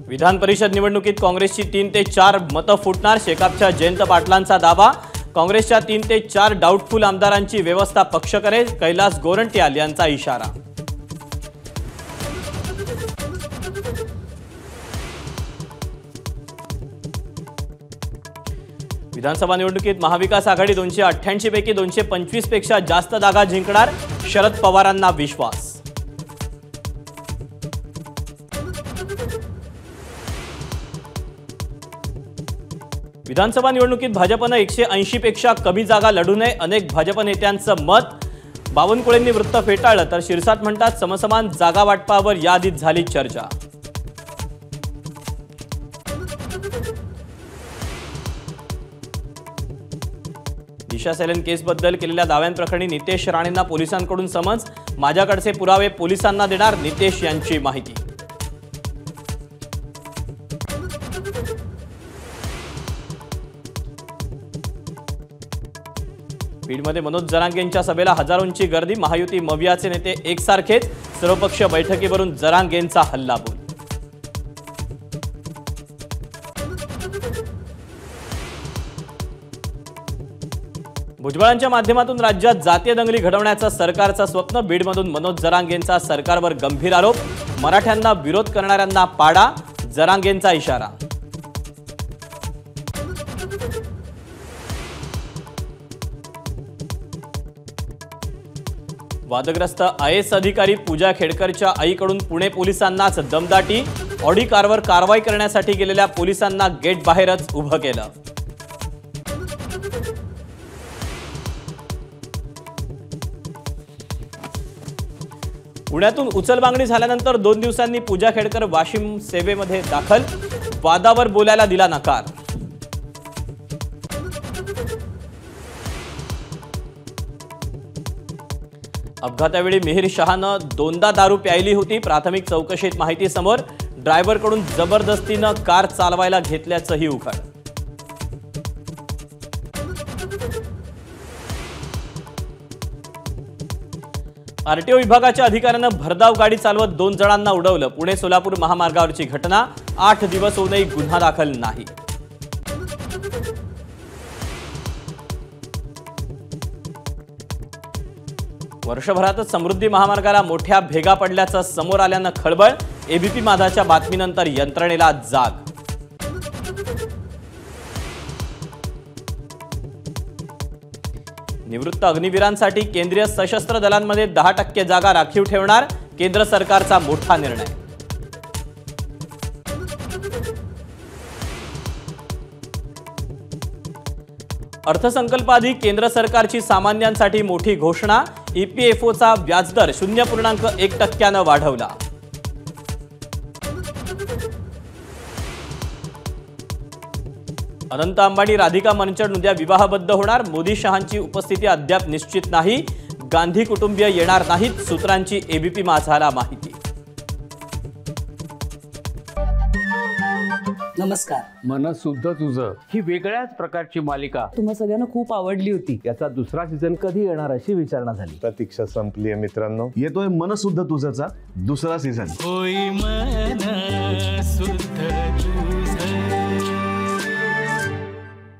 विधान परिषद निवडणुकीत काँग्रेसची 3 ते 4 मतं फुटणार। शेकापच्या जयंत पाटलांचा दावा। काँग्रेसच्या 3 ते 4 डाऊटफुल आमदारांची व्यवस्था पक्ष करेल। कैलास गोरंट्याल यांचा इशारा। विधानसभा निवडणुकीत महाविकास आघाडी 288 पैकी 225 पेक्षा जास्त जागा जिंकणार। शरद पवारांना विश्वास। विधानसभा निवडणुकीत भाजपने 180 पेक्षा कमी जागा लढू नये, अनेक भाजप नेत्यांचं मत। बावनकुळेंनी वृत्त फेटाळलं तर शिरसाट म्हणतात समसमान जागा वाटपावर याआधीच झाली चर्चा। दिशा सैलन केसबद्दल केलेल्या दाव्यांप्रकरणी नितेश राणेंना पोलिसांकडून समन्स। माझ्याकडचे पुरावे पोलिसांना देणार, नितेश यांची माहिती। बीडमध्ये मनोज जरांगेंच्या सभेला हजारोंची गर्दी। महायुती मवियाचे नेते एकसारखेच। सर्वपक्षीय बैठकीवरून जरांगेंचा हल्लाबोल। भुजबळांच्या माध्यमातून राज्यात जातीय दंगली घडवण्याचं सरकारचं स्वप्न। बीडमधून मनोज जरांगेंचा सरकारवर गंभीर आरोप। मराठ्यांना विरोध करणाऱ्यांना पाडा, जरांगेंचा इशारा। वादग्रस्त IAS अधिकारी पूजा खेडकरच्या आईकडून पुणे पोलिसांनाच दमदाटी। ऑडी कारवर कारवाई करण्यासाठी गेलेल्या पोलिसांना गेट बाहेरच उभं केलं। पुण्यातून उचलबांगडी झाल्यानंतर 2 दिवसांनी पूजा खेडकर वाशिम सेवेमध्ये दाखल। वादावर बोलायला दिला नकार। अपघातावेळी मिहिर शहानं 2दा दारू प्यायली होती। प्राथमिक चौकशीत माहिती समोर। ड्रायव्हरकडून जबरदस्तीनं कार चालवायला घेतल्याचंही उघड। आरटीओ विभागाच्या अधिकाऱ्यानं भरधाव गाडी चालवत 2 जणांना उडवलं। पुणे सोलापूर महामार्गावरची घटना। 8 दिवस होऊनही गुन्हा दाखल नाही। वर्षभरातच समृद्धी महामार्गाला मोठ्या भेगा पडल्याचं समोर आल्यानं खळबळ। एबीपी माझाच्या बातमीनंतर यंत्रणेला जाग। निवृत्त अग्निवीरांसाठी केंद्रीय सशस्त्र दलांमध्ये 10% जागा राखीव ठेवणार। केंद्र सरकारचा मोठा निर्णय। अर्थसंकल्पाआधी केंद्र सरकारची सामान्यांसाठी मोठी घोषणा। EPFOचा व्याजदर 0.1% वाढवला। अनंत अंबानी राधिका मनचंद उद्या विवाहबद्ध होणार। मोदी शहांची उपस्थिती अद्याप निश्चित नाही। गांधी कुटुंबीय येणार नाहीत, सूत्रांची एबीपी माझाला माहिती। नमस्कार। मन शुद्ध तुझं ही वेगळ्याच प्रकारची मालिका तुम्हा सगळ्यांना खूप आवडली होती। याचा दुसरा सीझन कधी येणार अशी विचारणा झाली। प्रतीक्षा संपली आहे मित्रांनो। येतोय मन शुद्ध तुझंचा दुसरा सीझन। होई मन शुद्ध